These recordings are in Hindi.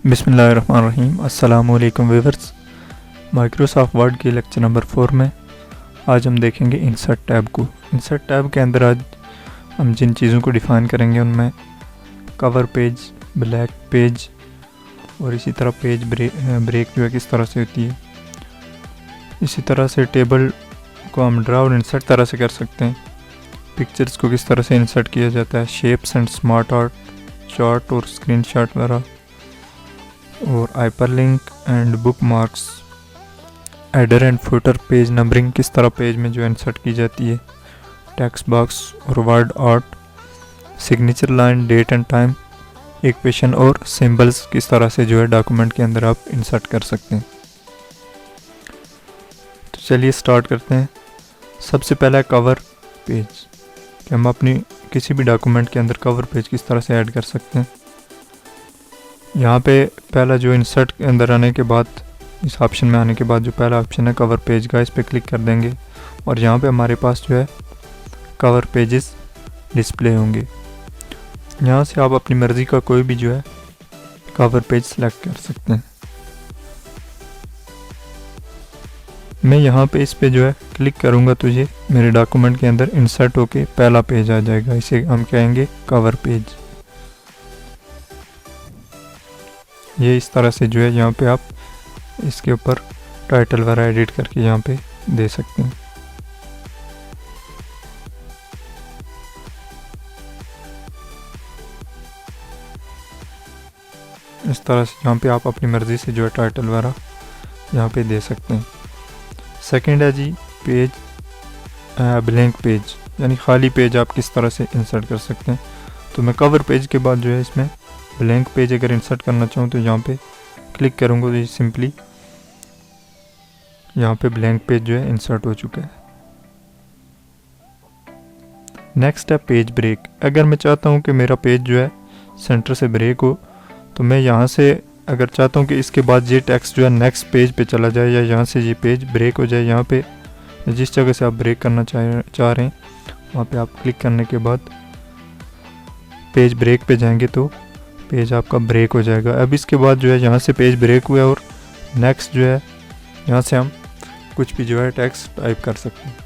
बिस्मिल्लाहिर्रहमानिर्रहीम। अस्सलाम वालेकुम व्यूअर्स। माइक्रोसॉफ्ट वर्ड के लेक्चर नंबर 4 में आज हम देखेंगे इंसर्ट टैब को। इंसर्ट टैब के अंदर आज हम जिन चीज़ों को डिफ़ाइन करेंगे उनमें कवर पेज, ब्लैक पेज और इसी तरह पेज ब्रेक जो है किस तरह से होती है। इसी तरह से टेबल को हम ड्रा और इंसर्ट तरह से कर सकते हैं। पिक्चर्स को किस तरह से इंसर्ट किया जाता है, shapes and smart art, chart और स्क्रीनशॉट वगैरह, और hyperlink and bookmarks, header and footer, page numbering किस तरह पेज में जो इंसर्ट की जाती है, टेक्स्ट बॉक्स और word art, signature line, date and time, equation और सिंबल्स किस तरह से जो है डॉक्यूमेंट के अंदर आप इंसर्ट कर सकते हैं। तो चलिए स्टार्ट करते हैं। सबसे पहला है कवर पेज, कि हम अपनी किसी भी डॉक्यूमेंट के अंदर कवर पेज किस तरह से ऐड कर सकते हैं। यहाँ पे पहला जो इंसर्ट के अंदर आने के बाद, इस ऑप्शन में आने के बाद जो पहला ऑप्शन है कवर पेज का, इस पर क्लिक कर देंगे और यहाँ पे हमारे पास जो है कवर पेजेस डिस्प्ले होंगे। यहाँ से आप अपनी मर्ज़ी का कोई भी जो है कवर पेज सेलेक्ट कर सकते हैं। मैं यहाँ पे इस पे जो है क्लिक करूँगा तो ये मेरे डॉक्यूमेंट के अंदर इंसर्ट होके पहला पेज आ जाएगा। इसे हम कहेंगे कवर पेज। ये इस तरह से जो है यहाँ पे आप इसके ऊपर टाइटल वगैरह एडिट करके यहाँ पे दे सकते हैं। इस तरह से यहाँ पे आप अपनी मर्ज़ी से जो है टाइटल वगैरह यहाँ पे दे सकते हैं। सेकंड है जी पेज ब्लैंक पेज, यानी खाली पेज आप किस तरह से इंसर्ट कर सकते हैं। तो मैं कवर पेज के बाद जो है इसमें ब्लैंक पेज अगर इंसर्ट करना चाहूँ तो यहाँ पे क्लिक करूँगा तो ये सिंपली यहाँ पे ब्लैंक पेज जो है इंसर्ट हो चुका है। नेक्स्ट है पेज ब्रेक। अगर मैं चाहता हूँ कि मेरा पेज जो है सेंटर से ब्रेक हो तो मैं यहाँ से अगर चाहता हूँ कि इसके बाद ये टेक्स्ट जो है नेक्स्ट पेज पे चला जाए या यहाँ से ये पेज ब्रेक हो जाए, यहाँ पे जिस जगह से आप ब्रेक करना चाह रहे हैं वहाँ पे आप क्लिक करने के बाद पेज ब्रेक पे जाएंगे तो पेज आपका ब्रेक हो जाएगा। अब इसके बाद जो है यहाँ से पेज ब्रेक हुआ और नेक्स्ट जो है यहाँ से हम कुछ भी जो है टेक्स्ट टाइप कर सकते हैं।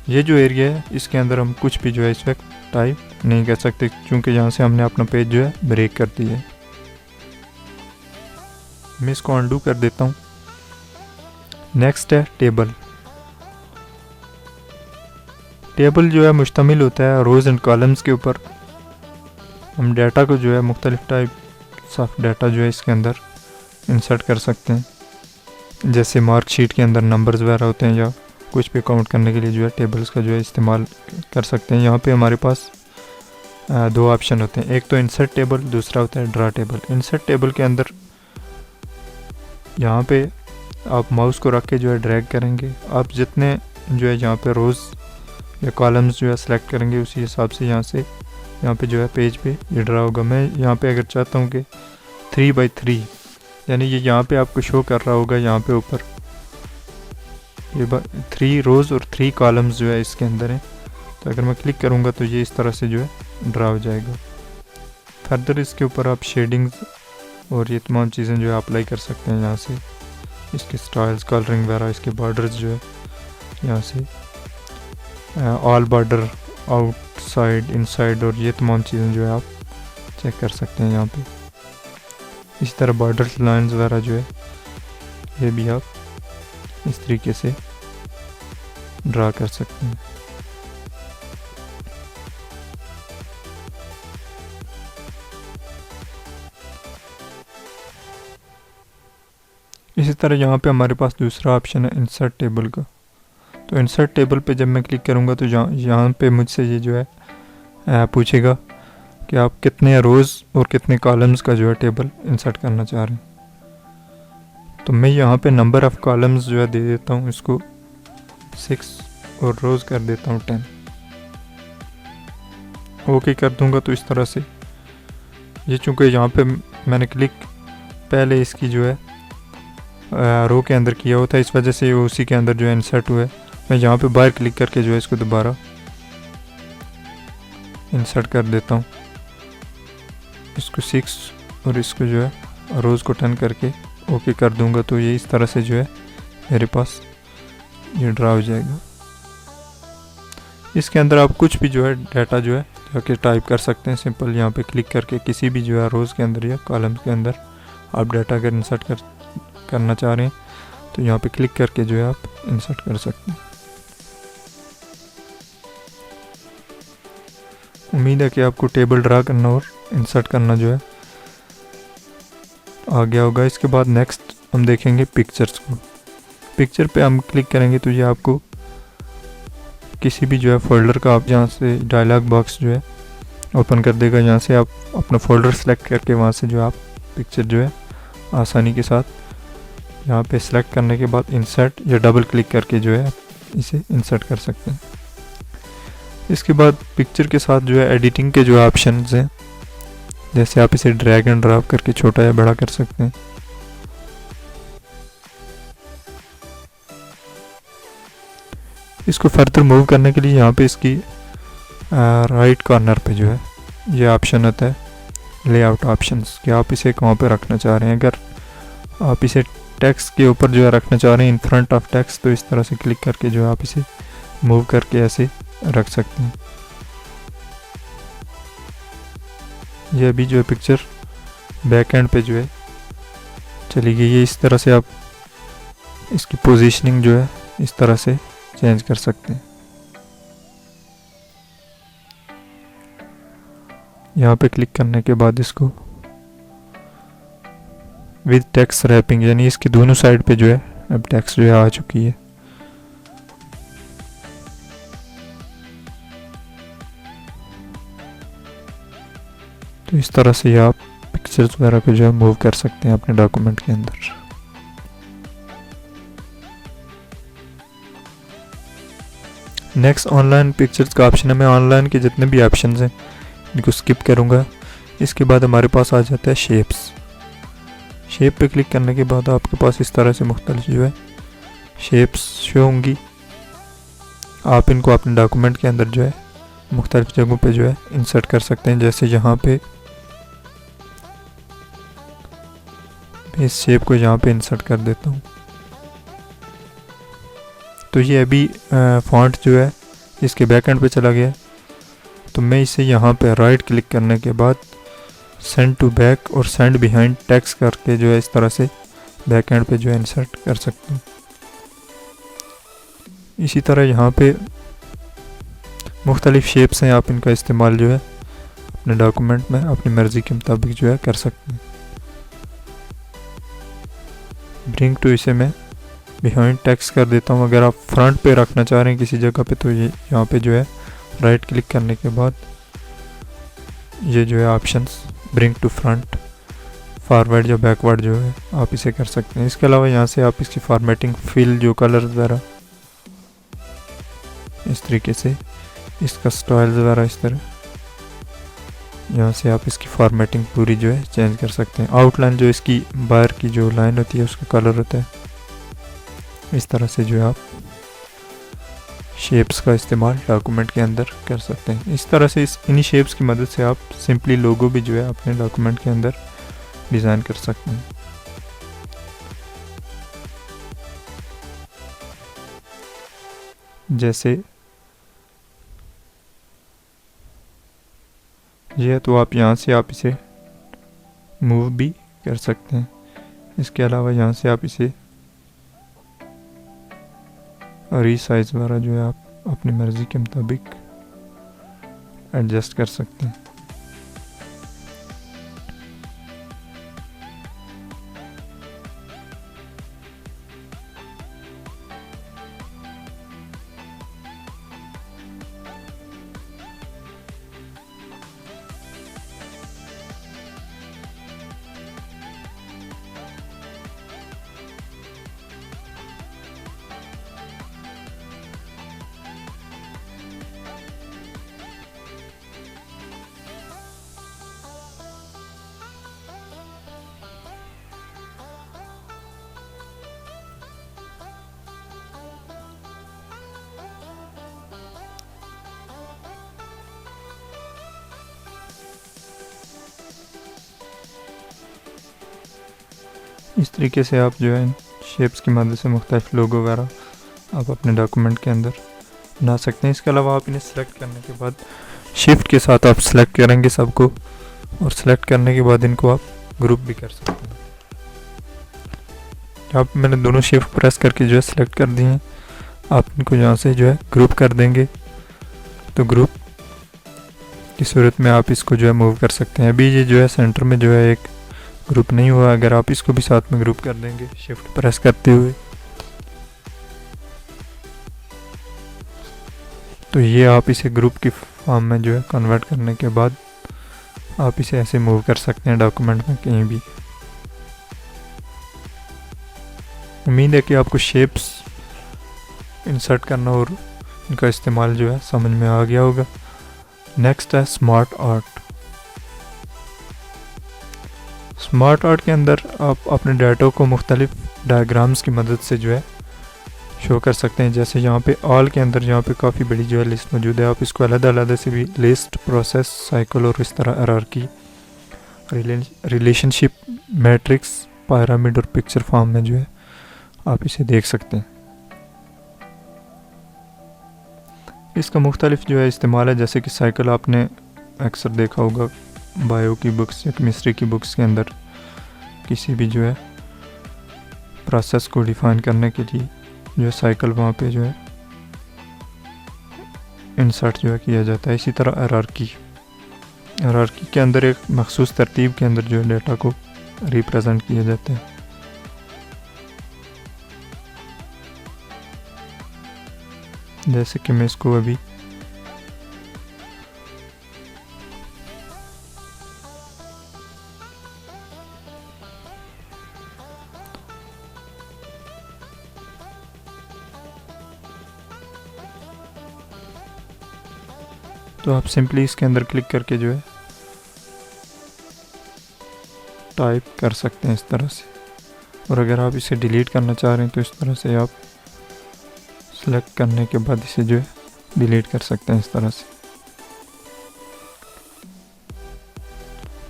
ये जो एरिया है इसके अंदर हम कुछ भी जो है इस वक्त टाइप नहीं कर सकते क्योंकि यहाँ से हमने अपना पेज जो है ब्रेक कर दिया है। मैं इसको अनडू कर देता हूँ। नेक्स्ट है टेबल। टेबल जो है मुश्तमिल होता है रोज़ एंड कॉलम्स के ऊपर। हम डाटा को जो है मुख्तलिफ टाइप्स ऑफ डाटा जो है इसके अंदर इंसर्ट कर सकते हैं। जैसे मार्कशीट के अंदर नंबर्स वगैरह होते हैं या कुछ भी काउंट करने के लिए जो है टेबल्स का जो है इस्तेमाल कर सकते हैं। यहाँ पे हमारे पास दो ऑप्शन होते हैं, एक तो इंसर्ट टेबल, दूसरा होता है ड्रा टेबल। इंसर्ट टेबल के अंदर यहाँ पे आप माउस को रख के जो है ड्रैग करेंगे, आप जितने जो है यहाँ पे रोज़ या कॉलम्स जो है सेलेक्ट करेंगे उसी हिसाब से यहाँ पे जो है पेज पे ये ड्रा होगा। मैं यहाँ पे अगर चाहता हूँ कि 3x3 यानी ये यहाँ पे आपको शो कर रहा होगा, यहाँ पे ऊपर ये 3 रोज़ और 3 कॉलम्स जो है इसके अंदर हैं। तो अगर मैं क्लिक करूँगा तो ये इस तरह से जो है ड्रा हो जाएगा। फर्दर इसके ऊपर आप शेडिंग्स और ये तमाम चीज़ें जो है अप्लाई कर सकते हैं। यहाँ से इसके स्टाइल्स, कलरिंग वगैरह, इसके बॉर्डर्स जो है यहाँ से ऑल बॉर्डर, आउटसाइड, इनसाइड और ये तमाम चीज़ें जो है आप चेक कर सकते हैं यहाँ पे। इसी तरह बॉर्डर लाइंस वगैरह जो है ये भी आप इस तरीके से ड्रा कर सकते हैं। इसी तरह यहाँ पे हमारे पास दूसरा ऑप्शन है इंसर्ट टेबल का। तो इंसर्ट टेबल पे जब मैं क्लिक करूँगा तो यहाँ पे मुझसे ये जो है पूछेगा कि आप कितने रोज़ और कितने कॉलम्स का जो है टेबल इंसर्ट करना चाह रहे हैं। तो मैं यहाँ पे नंबर ऑफ़ कॉलम्स जो है दे देता हूँ इसको 6 और रोज़ कर देता हूँ 10। ओके कर दूँगा तो इस तरह से ये, चूँकि यहाँ पे मैंने क्लिक पहले इसकी जो है रो के अंदर किया हुआ था, इस वजह से उसी के अंदर जो है इंसर्ट हुआ है। मैं यहाँ पे बाहर क्लिक करके जो है इसको दोबारा इंसर्ट कर देता हूँ, इसको 6 और इसको जो है रोज़ को टर्न करके ओके कर दूंगा तो ये इस तरह से जो है मेरे पास ये ड्रा हो जाएगा। इसके अंदर आप कुछ भी जो है डाटा जो है जाके टाइप कर सकते हैं। सिंपल यहाँ पे क्लिक करके किसी भी जो है रोज़ के अंदर या कॉलम्स के अंदर आप डाटा अगर इंसर्ट करना चाह रहे हैं तो यहाँ पे क्लिक करके जो है आप इंसर्ट कर सकते हैं। उम्मीद है कि आपको टेबल ड्रा करना और इंसर्ट करना जो है आ गया होगा। इसके बाद नेक्स्ट हम देखेंगे पिक्चर्स को। पिक्चर पे हम क्लिक करेंगे तो ये आपको किसी भी जो है फोल्डर का आप जहाँ से डायलॉग बॉक्स जो है ओपन कर देगा। यहाँ से आप अपना फोल्डर सेलेक्ट करके वहाँ से जो आप पिक्चर जो है आसानी के साथ यहाँ पे सिलेक्ट करने के बाद इंसर्ट या डबल क्लिक करके जो है इसे इंसर्ट कर सकते हैं। इसके बाद पिक्चर के साथ जो है एडिटिंग के जो ऑप्शंस हैं, जैसे आप इसे ड्रैग एंड ड्रॉप करके छोटा या बड़ा कर सकते हैं। इसको फर्दर मूव करने के लिए यहाँ पे इसकी राइट कॉर्नर पे जो है ये ऑप्शन होता है लेआउट ऑप्शंस, कि आप इसे कहाँ पे रखना चाह रहे हैं। अगर आप इसे टेक्स्ट के ऊपर जो है रखना चाह रहे हैं इन फ्रंट ऑफ टेक्स्ट, तो इस तरह से क्लिक करके जो है आप इसे मूव करके ऐसे रख सकते हैं। ये अभी जो है पिक्चर बैक एंड पे जो है चली गई है। इस तरह से आप इसकी पोजीशनिंग जो है इस तरह से चेंज कर सकते हैं। यहाँ पे क्लिक करने के बाद इसको विद टेक्स्ट रैपिंग, यानी इसकी दोनों साइड पे जो है अब टेक्स्ट जो है आ चुकी है। तो इस तरह से आप पिक्चर्स वगैरह को जो है मूव कर सकते हैं अपने डॉक्यूमेंट के अंदर। नेक्स्ट ऑनलाइन पिक्चर्स का ऑप्शन है। मैं ऑनलाइन के जितने भी ऑप्शन हैं इनको स्किप करूँगा। इसके बाद हमारे पास आ जाता है शेप्स। शेप पे क्लिक करने के बाद आपके पास इस तरह से मुख्तलिफ जो है शेप्स शो होंगी। आप इनको अपने डॉक्यूमेंट के अंदर जो है मुख्तलिफ जगहों पे जो है इंसर्ट कर सकते हैं। जैसे यहाँ पे इस शेप को यहाँ पे इंसर्ट कर देता हूँ। तो ये अभी फॉन्ट जो है इसके बैक एंड पे चला गया। तो मैं इसे यहाँ पे राइट क्लिक करने के बाद सेंड टू बैक और सेंड बिहाइंड टेक्स्ट करके जो है इस तरह से बैक एंड पे जो है इंसर्ट कर सकते हैं। इसी तरह यहाँ पे मुख्तलिफ शेप्स हैं, आप इनका इस्तेमाल जो है अपने डॉक्यूमेंट में अपनी मर्ज़ी के मुताबिक जो है कर सकते हैं। ब्रिंग टू इसे मैं बिहाइंड टेक्स्ट कर देता हूँ। अगर आप फ्रंट पे रखना चाह रहे हैं किसी जगह पे तो ये यहाँ पे जो है राइट क्लिक करने के बाद ये जो है options bring to front, forward या बैकवर्ड जो है आप इसे कर सकते हैं। इसके अलावा यहाँ से आप इसकी फॉर्मेटिंग, फिल जो कलर वगैरह इस तरीके से, इसका स्टाइल वगैरह इस तरह, यहाँ से आप इसकी फॉर्मेटिंग पूरी जो है चेंज कर सकते हैं। आउटलाइन जो इसकी बाहर की जो लाइन होती है उसका कलर होता है। इस तरह से जो है आप शेप्स का इस्तेमाल डॉक्यूमेंट के अंदर कर सकते हैं। इस तरह से इन्हीं शेप्स की मदद से आप सिंपली लोगो भी जो है अपने डॉक्यूमेंट के अंदर डिज़ाइन कर सकते हैं। जैसे ये, तो आप यहाँ से आप इसे मूव भी कर सकते हैं। इसके अलावा यहाँ से आप इसे रीसाइज वगैरह जो है आप अपनी मर्ज़ी के मुताबिक एडजस्ट कर सकते हैं। इस तरीके से आप जो है शेप्स की मदद से मुख्तलिफ लोगो वगैरह आप अपने डॉक्यूमेंट के अंदर बना सकते हैं। इसके अलावा आप इन्हें सेलेक्ट करने के बाद शिफ्ट के साथ आप सेलेक्ट करेंगे सबको, और सेलेक्ट करने के बाद इनको आप ग्रुप भी कर सकते हैं। आप मैंने दोनों शिफ्ट प्रेस करके जो है सेलेक्ट कर दिए हैं, आप इनको यहाँ से जो है ग्रुप कर देंगे। तो ग्रुप की सूरत में आप इसको जो है मूव कर सकते हैं। अभी ये जो है सेंटर में जो है एक ग्रुप नहीं हुआ, अगर आप इसको भी साथ में ग्रुप कर देंगे शिफ्ट प्रेस करते हुए, तो ये आप इसे ग्रुप की फॉर्म में जो है कन्वर्ट करने के बाद आप इसे ऐसे मूव कर सकते हैं डॉक्यूमेंट में कहीं भी। उम्मीद है कि आपको शेप्स इंसर्ट करना और इनका इस्तेमाल जो है समझ में आ गया होगा। नेक्स्ट है स्मार्ट आर्ट। स्मार्ट आर्ट के अंदर आप अपने डाटा को मुख्तलिफ डायग्राम्स की मदद से जो है शो कर सकते हैं। जैसे यहाँ पे ऑल के अंदर यहाँ पे काफ़ी बड़ी जो है लिस्ट मौजूद है, आप इसको अलग से भी लिस्ट, प्रोसेस, साइकिल और इस तरह हायरार्की, रिलेशनशिप, मैट्रिक्स, पिरामिड और पिक्चर फॉर्म में जो है आप इसे देख सकते हैं। इसका मुख्तलिफ जो है इस्तेमाल है, जैसे कि साइकिल आपने अक्सर देखा होगा बायो की बुक्स या केमिस्ट्री की बुक्स के अंदर, किसी भी जो है प्रोसेस को डिफाइन करने के लिए जो है साइकिल वहाँ पे जो है इंसर्ट जो है किया जाता है। इसी तरह हायरार्की के अंदर एक मखसूस तरतीब के अंदर जो है डेटा को रिप्रेजेंट किया जाता है। जैसे कि मैं इसको अभी तो आप सिंपली इसके अंदर क्लिक करके जो है टाइप कर सकते हैं इस तरह से, और अगर आप इसे डिलीट करना चाह रहे हैं तो इस तरह से आप सेलेक्ट करने के बाद इसे जो है डिलीट कर सकते हैं इस तरह से।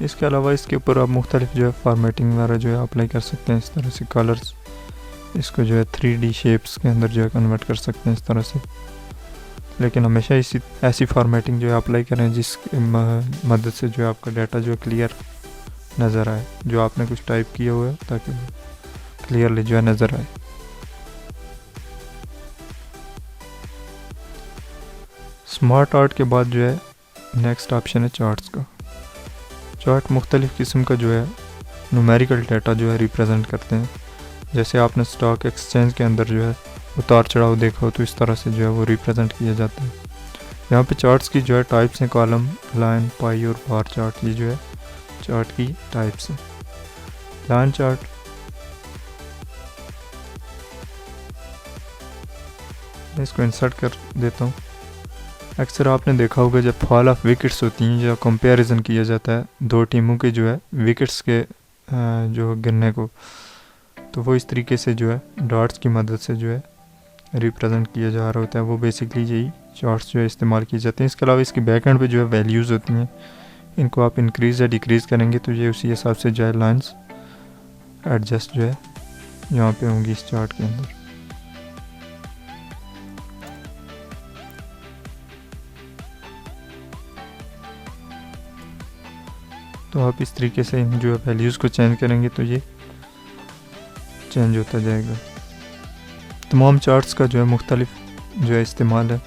इसके अलावा इसके ऊपर आप मुख्तलिफ जो है फॉर्मेटिंग वगैरह जो है अप्लाई कर सकते हैं इस तरह से। कलर्स, इसको जो है 3D शेप्स के अंदर जो है कन्वर्ट कर सकते हैं इस तरह से, लेकिन हमेशा ऐसी फॉर्मेटिंग जो है अप्लाई करें जिसकी मदद से जो है आपका डाटा जो है क्लियर नज़र आए, जो आपने कुछ टाइप किया हुआ है ताकि क्लियरली जो है नज़र आए। स्मार्ट आर्ट के बाद जो है नेक्स्ट ऑप्शन है चार्ट्स का। चार्ट मुख्तलिफ़ किस्म का जो है न्यूमेरिकल डाटा जो है रिप्रेजेंट करते हैं। जैसे आपने स्टॉक एक्सचेंज के अंदर जो है उतार चढ़ाव देखा हो तो इस तरह से जो है वो रिप्रेजेंट किया जाता है। यहाँ पे चार्ट्स की जो है टाइप्स हैं, कॉलम, लाइन, पाई और बार चार्ट। ये जो है चार्ट की टाइप्स हैं। लाइन चार्ट मैं इसको इंसर्ट कर देता हूँ। अक्सर आपने देखा होगा जब फॉल ऑफ विकेट्स होती हैं या कंपैरिजन किया जाता है दो टीमों के जो है विकेट्स के जो गिरने को, तो वो इस तरीके से जो है डॉट्स की मदद से जो है रिप्रेजेंट किया जा रहा होता है। वो बेसिकली यही चार्ट्स जो है इस्तेमाल किए जाते हैं। इसके अलावा इसकी बैक एंड पे जो है वैल्यूज़ होती हैं, इनको आप इंक्रीज़ या डिक्रीज़ करेंगे तो ये उसी हिसाब से जो है लाइन्स एडजस्ट जो है यहाँ पे होंगी इस चार्ट के अंदर। तो आप इस तरीके से इन जो है वैल्यूज़ को चेंज करेंगे तो ये चेंज होता जाएगा। तमाम चार्ट्स का जो है मुख्तलिफ जो है इस्तेमाल है।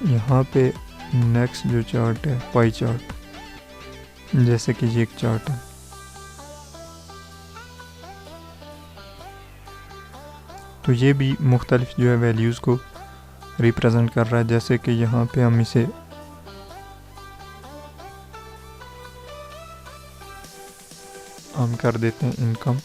यहाँ पे नेक्स्ट जो चार्ट है पाई चार्ट, जैसे कि ये एक चार्ट है, तो ये भी मुख्तलिफ जो है वैल्यूज़ को रिप्रेजेंट कर रहा है। जैसे कि यहाँ पे हम इसे हम कर देते हैं इनकम,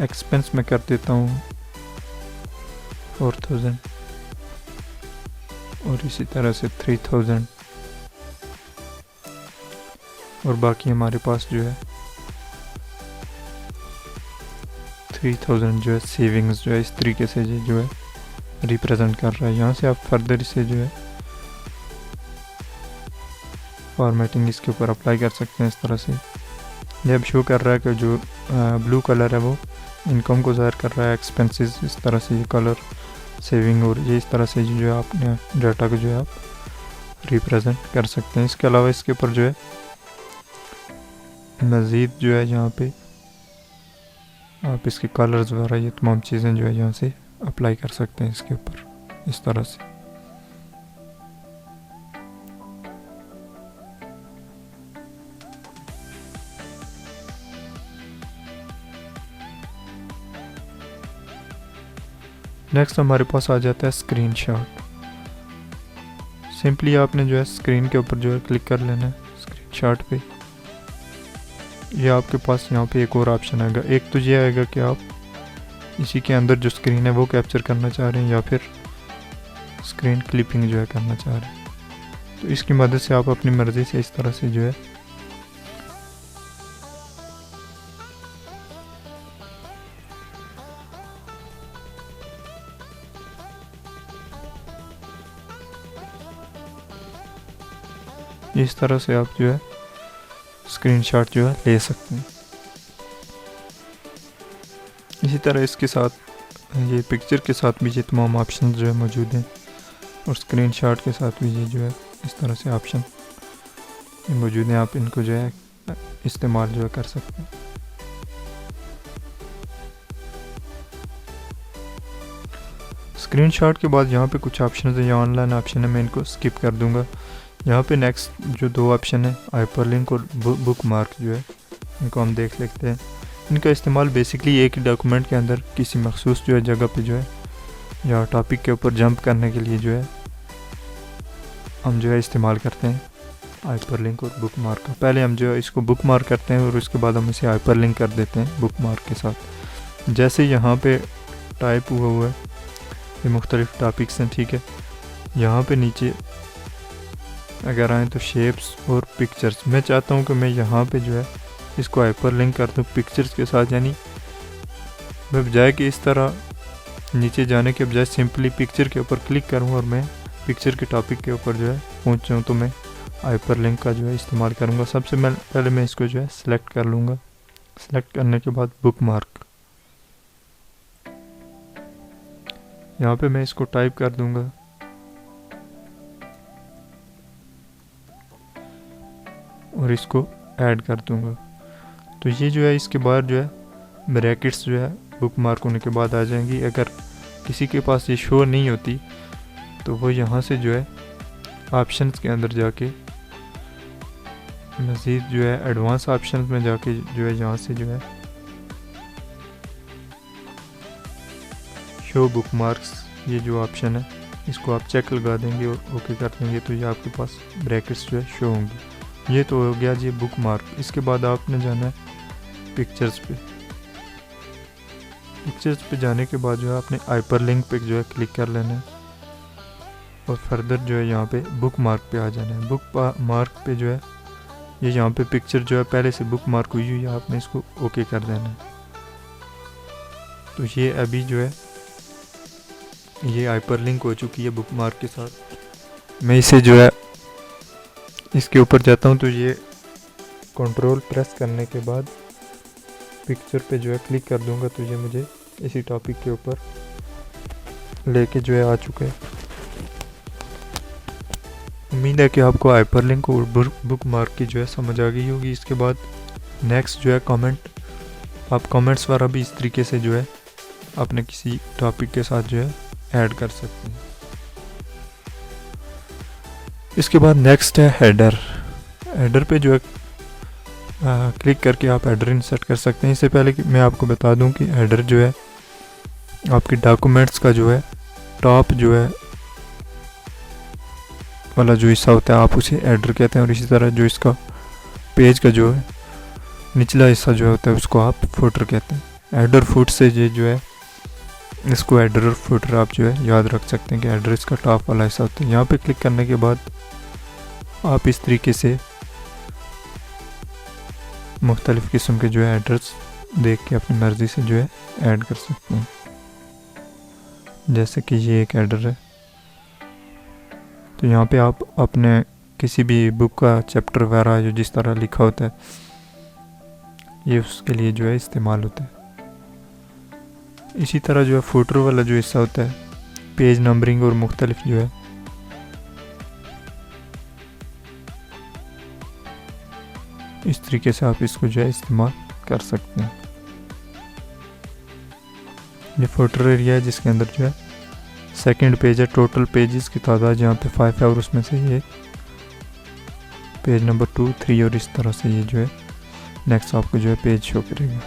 एक्सपेंस में कर देता हूँ 4000 और इसी तरह से 3000 और बाकी हमारे पास जो है 3000 जो है सेविंग्स जो है इस तरीके से जो है रिप्रेजेंट कर रहा है। यहाँ से आप फर्दर इसे जो है फॉर्मेटिंग इसके ऊपर अप्लाई कर सकते हैं इस तरह से। ये अब शो कर रहा है कि जो ब्लू कलर है वो इनकम को ज़ाहिर कर रहा है, एक्सपेंसेस इस तरह से ये कलर सेविंग और ये इस तरह से जो है आपने डाटा को जो है आप रिप्रेजेंट कर सकते हैं। इसके अलावा इसके ऊपर जो है मज़ीद जो है यहाँ पे आप इसके कलर्स वगैरह ये तमाम चीज़ें जो है यहाँ से अप्लाई कर सकते हैं इसके ऊपर इस तरह से। नेक्स्ट हमारे पास आ जाता है स्क्रीनशॉट। सिंपली आपने जो है स्क्रीन के ऊपर जो है क्लिक कर लेना है स्क्रीनशॉट पे। ये आपके पास यहाँ पे एक और ऑप्शन आएगा। एक तो ये आएगा कि आप इसी के अंदर जो स्क्रीन है वो कैप्चर करना चाह रहे हैं या फिर स्क्रीन क्लिपिंग जो है करना चाह रहे हैं। तो इसकी मदद से आप अपनी मर्ज़ी से इस तरह से जो है इस तरह से आप जो है स्क्रीनशॉट जो है ले सकते हैं। इसी तरह इसके साथ ये पिक्चर के साथ भी ये तमाम ऑप्शन जो है मौजूद हैं और स्क्रीनशॉट के साथ भी ये जो है इस तरह से ऑप्शन मौजूद हैं। आप इनको जो है इस्तेमाल जो है कर सकते हैं। स्क्रीनशॉट के बाद यहाँ पे कुछ ऑप्शन है, यहाँ ऑनलाइन ऑप्शन है, मैं इनको स्किप कर दूंगा। यहाँ पे नेक्स्ट जो दो ऑप्शन है हाइपरलिंक और बुक मार्क जो है इनको हम देख लेते हैं। इनका इस्तेमाल बेसिकली एक ही डॉक्यूमेंट के अंदर किसी मखसूस जो है जगह पे जो है या टॉपिक के ऊपर जंप करने के लिए जो है हम जो है इस्तेमाल करते हैं हाइपरलिंक और बुक मार्क का। पहले हम जो है इसको बुक मार्क करते हैं और उसके बाद हम इसे हाइपरलिंक कर देते हैं बुक मार्क के साथ। जैसे यहाँ पे टाइप हुआ है ये मुख्तलिफ टॉपिक्स हैं, ठीक है। यहाँ पे नीचे अगर आए तो शेप्स और पिक्चर्स, मैं चाहता हूँ कि मैं यहाँ पे जो है इसको हाइपरलिंक कर दूँ पिक्चर्स के साथ। यानी मैं बजाय कि इस तरह नीचे जाने के बजाय सिंपली पिक्चर के ऊपर क्लिक करूँ और मैं पिक्चर के टॉपिक के ऊपर जो है पहुँच जाऊँ, तो मैं हाइपरलिंक का जो है इस्तेमाल करूँगा। सबसे पहले मैं इसको जो है सिलेक्ट कर लूँगा। सिलेक्ट करने के बाद बुक मार्क, यहाँ पे मैं इसको टाइप कर दूँगा और इसको ऐड कर दूँगा। तो ये जो है इसके बाद जो है ब्रैकेट्स जो है बुक मार्क होने के बाद आ जाएंगी। अगर किसी के पास ये शो नहीं होती तो वो यहाँ से जो है ऑप्शंस के अंदर जाके मज़ीद जो है एडवांस ऑप्शंस में जाके जो है यहाँ से जो है शो बुक मार्क्स ये जो ऑप्शन है इसको आप चेक लगा देंगे और ओके कर देंगे तो ये आपके पास ब्रैकेट्स जो है शो होंगी। ये तो हो गया जी बुक मार्क। इसके बाद आपने जाना है पिक्चर्स पे। पिक्चर्स पे जाने के बाद जो है आपने हाइपरलिंक पे जो है क्लिक कर लेना है और फर्दर जो है यहाँ पे बुक मार्क पे आ जाना है। बुक मार्क पे जो है ये यहाँ पे पिक्चर जो है पहले से बुक मार्क हुई हुई है, आपने इसको ओके कर देना है। तो ये अभी जो है ये हाइपरलिंक हो चुकी है बुक मार्क के साथ। मैं इसे जो है इसके ऊपर जाता हूँ तो ये कंट्रोल प्रेस करने के बाद पिक्चर पे जो है क्लिक कर दूंगा तो ये मुझे इसी टॉपिक के ऊपर लेके जो है आ चुका है। उम्मीद है कि आपको हाइपरलिंक और बुक मार्क की जो है समझ आ गई होगी। इसके बाद नेक्स्ट जो है कमेंट, आप कमेंट्स वाला भी इस तरीके से जो है अपने किसी टॉपिक के साथ जो है ऐड कर सकते हैं। इसके बाद नेक्स्ट है हेडर। हेडर पे जो है क्लिक करके आप हेडर इंसर्ट कर सकते हैं। इससे पहले कि मैं आपको बता दूं कि हेडर जो है आपके डॉक्यूमेंट्स का जो है टॉप जो है वाला जो हिस्सा होता है आप उसे हेडर कहते हैं और इसी तरह जो इसका पेज का जो है निचला हिस्सा जो होता है उसको आप फुटर कहते हैं। हेडर फुट से ये जो है इसको हेडर और फुटर आप जो है याद रख सकते हैं कि हेडर इसका टॉप वाला हिस्सा होता है। यहाँ पे क्लिक करने के बाद आप इस तरीके से मुख्तलिफ़ किस्म के जो है हेडर्स देख के अपनी मर्ज़ी से जो है ऐड कर सकते हैं। जैसे कि ये एक हेडर है, तो यहाँ पे आप अपने किसी भी बुक का चैप्टर वगैरह जो जिस तरह लिखा होता है ये उसके लिए जो है इस्तेमाल होता है। इसी तरह जो है फुटर वाला जो हिस्सा होता है पेज नंबरिंग और मुख्तलिफ जो है इस तरीके से आप इसको जो है इस्तेमाल कर सकते हैं। ये फुटर एरिया है जिसके अंदर जो है सेकंड पेज है, टोटल पेजेस की तादाद यहाँ पे 5 है और उसमें से ये पेज नंबर 2, 3 और इस तरह से ये जो है नेक्स्ट आपको जो है पेज शो करेगा।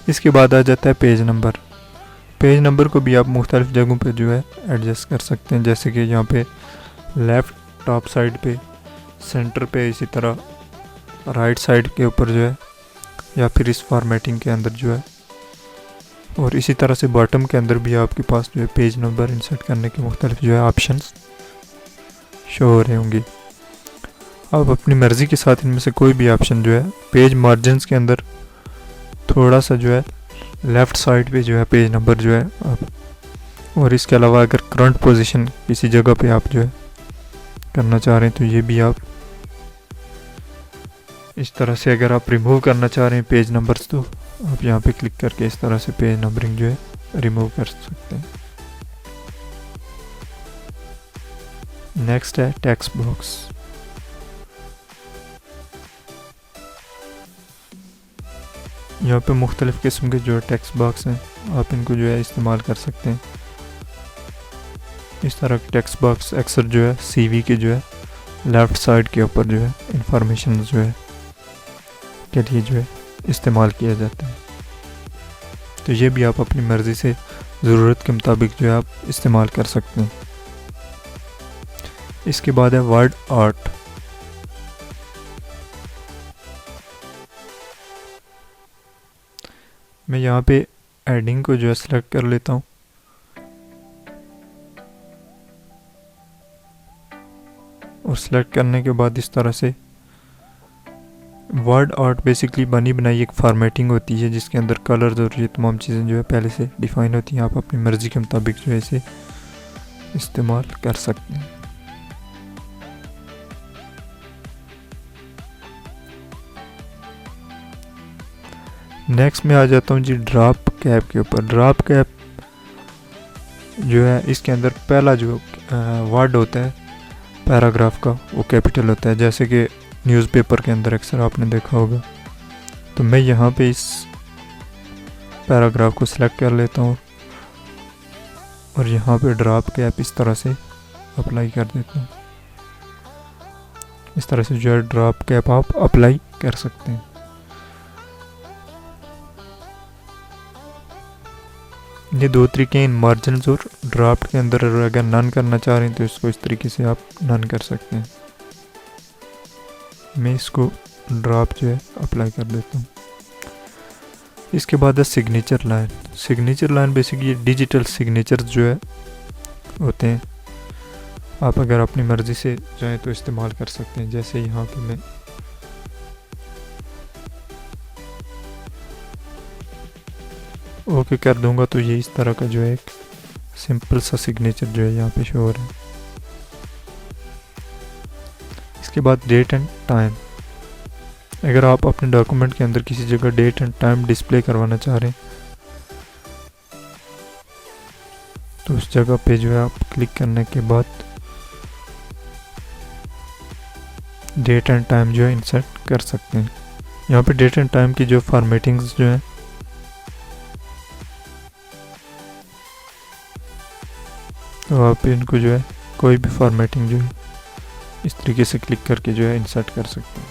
इसके बाद आ जाता है पेज नंबर। पेज नंबर को भी आप मुख्तलिफ जगहों पे जो है एडजस्ट कर सकते हैं, जैसे कि यहाँ पे लेफ़्ट टॉप साइड पे, सेंटर पे, इसी तरह राइट साइड के ऊपर जो है, या फिर इस फॉर्मेटिंग के अंदर जो है, और इसी तरह से बॉटम के अंदर भी आपके पास जो है पेज नंबर इंसर्ट करने के मुख्तलिफ जो है ऑप्शंस शो हो रहे होंगे। आप अपनी मर्ज़ी के साथ इनमें से कोई भी ऑप्शन जो है, पेज मार्जिन्स के अंदर थोड़ा सा जो है लेफ़्ट साइड पे जो है पेज नंबर जो है आप, और इसके अलावा अगर करंट पोजीशन किसी जगह पे आप जो है करना चाह रहे हैं तो ये भी आप इस तरह से, अगर आप रिमूव करना चाह रहे हैं पेज नंबर्स तो आप यहाँ पे क्लिक करके इस तरह से पेज नंबरिंग जो है रिमूव कर सकते हैं। नेक्स्ट है टेक्स्ट बॉक्स। यहाँ पे मुख्तलिफ़ किस्म के जो है टेक्स्ट बॉक्स हैं, आप इनको जो है इस्तेमाल कर सकते हैं। इस तरह के टेक्स्ट बॉक्स अक्सर जो है सीवी के जो है लेफ़्ट साइड के ऊपर जो है इंफॉर्मेशन जो है के लिए जो है इस्तेमाल किया जाता है। तो ये भी आप अपनी मर्ज़ी से ज़रूरत के मुताबिक जो है आप इस्तेमाल कर सकते हैं। इसके बाद है वर्ड आर्ट। मैं यहाँ पे एडिंग को जो है सिलेक्ट कर लेता हूँ, और सिलेक्ट करने के बाद इस तरह से वर्ड आर्ट बेसिकली बनी बनाई एक फॉर्मेटिंग होती है जिसके अंदर कलर्स और ये तमाम चीज़ें जो है पहले से डिफ़ाइन होती हैं। आप अपनी मर्ज़ी के मुताबिक जो है इसे इस्तेमाल कर सकते हैं। नेक्स्ट में आ जाता हूँ जी ड्रॉप कैप के ऊपर। ड्रॉप कैप जो है इसके अंदर पहला जो वर्ड होता है पैराग्राफ का वो कैपिटल होता है, जैसे कि न्यूज़पेपर के अंदर अक्सर आपने देखा होगा। तो मैं यहाँ पे इस पैराग्राफ को सिलेक्ट कर लेता हूँ और यहाँ पे ड्रॉप कैप इस तरह से अप्लाई कर देता हूँ। इस तरह से जो है ड्रॉप कैप आप अप्लाई कर सकते हैं। ये दो तरीके हैं मार्जिन्स और ड्राफ्ट के अंदर। अगर नन करना चाह रहे हैं तो इसको इस तरीके से आप नन कर सकते हैं। मैं इसको ड्राफ्ट जो है अप्लाई कर देता हूँ। इसके बाद है signature line. Signature line basically digital signatures जो है होते हैं, आप अगर अपनी मर्ज़ी से चाहें तो इस्तेमाल कर सकते हैं। जैसे यहाँ पे मैं ओके कर दूंगा तो ये इस तरह का जो है एक सिंपल सा सिग्नेचर जो है यहाँ पे शो हो रहा है। इसके बाद डेट एंड टाइम। अगर आप अपने डॉक्यूमेंट के अंदर किसी जगह डेट एंड टाइम डिस्प्ले करवाना चाह रहे हैं तो उस जगह पे जो है आप क्लिक करने के बाद डेट एंड टाइम जो है इंसर्ट कर सकते हैं। यहाँ पे डेट एंड टाइम की जो फॉर्मेटिंग्स जो है तो आप इनको जो है कोई भी फॉर्मेटिंग जो है इस तरीके से क्लिक करके जो है इंसर्ट कर सकते हैं।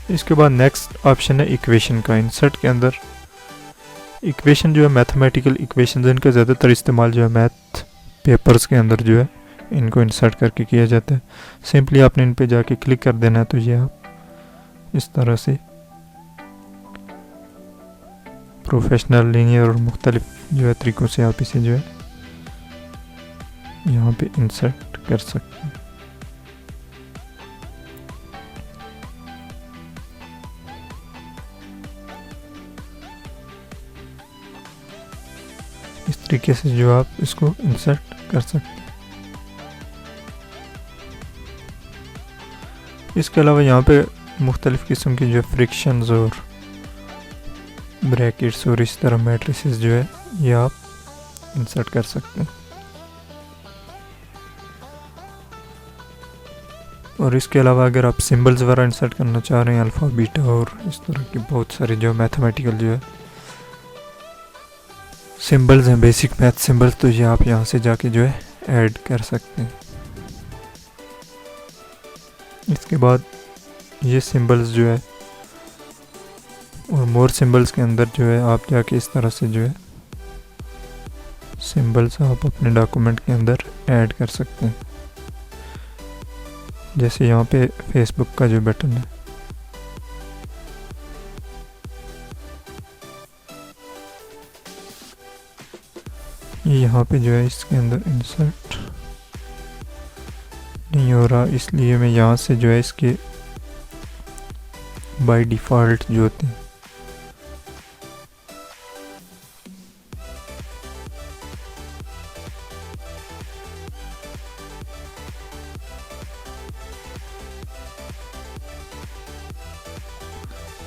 इसके बाद नेक्स्ट ऑप्शन है इक्वेशन का। इंसर्ट के अंदर इक्वेशन जो है मैथमेटिकल इक्वेशन, इनका ज़्यादातर इस्तेमाल जो है मैथ पेपर्स के अंदर जो है इनको इंसर्ट करके किया जाता है। सिंपली आपने इन पे जाके क्लिक कर देना है, तो ये आप इस तरह से प्रोफेशनल, लीनियर और मुख्तलिफ जो है तरीक़ों से आप इसे जो है यहाँ पे इंसर्ट कर सकते हैं। इस तरीके से जो आप इसको इंसर्ट कर सकते हैं। इसके अलावा यहाँ पे मुख्तलिफ़ किस्म की जो फ्रिक्शंस और ब्रैकेट्स और इस तरह मैट्रिसेस जो है ये आप इंसर्ट कर सकते हैं। और इसके अलावा अगर आप सिंबल्स वगैरह इंसर्ट करना चाह रहे हैं, अल्फ़ा बीटा और इस तरह की बहुत सारे जो मैथमेटिकल जो है सिंबल्स हैं, बेसिक मैथ सिंबल्स, तो ये आप यहाँ से जाके जो है ऐड कर सकते हैं। इसके बाद ये सिंबल्स जो है और मोर सिंबल्स के अंदर जो है आप जाके इस तरह से जो है सिंबल्स आप अपने डॉक्यूमेंट के अंदर ऐड कर सकते हैं। जैसे यहाँ पे फेसबुक का जो बटन है, ये यहाँ पे जो है इसके अंदर इंसर्ट नहीं हो रहा, इसलिए मैं यहाँ से जो है इसके बाय डिफ़ॉल्ट जो होते हैं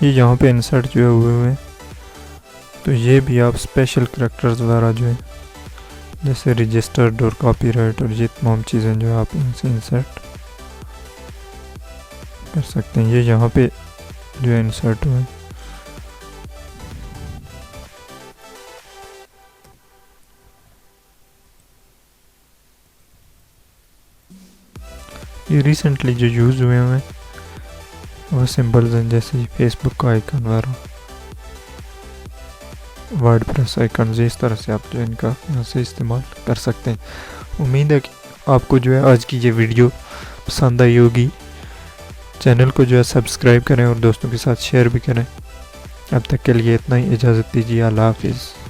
ये यहाँ पे इंसर्ट जो है हुए हैं, तो ये भी आप स्पेशल करैक्टर्स वगैरह जो है जैसे रजिस्टर्ड और कॉपीराइट और ये तमाम चीज़ें जो है आप इनसे इंसर्ट कर सकते हैं। ये यहाँ पे जो है इंसर्ट हुए। ये रिसेंटली जो यूज़ हुए हैं वो सिंबल्स हैं, जैसे फेसबुक का आइकन वगैरह, वर्डप्रेस आइकन, इस तरह से आप जो है इनका यहाँ से इस्तेमाल कर सकते हैं। उम्मीद है कि आपको जो है आज की ये वीडियो पसंद आई होगी। चैनल को जो है सब्सक्राइब करें और दोस्तों के साथ शेयर भी करें। अब तक के लिए इतना ही, इजाज़त दीजिए। अल्लाह हाफिज़।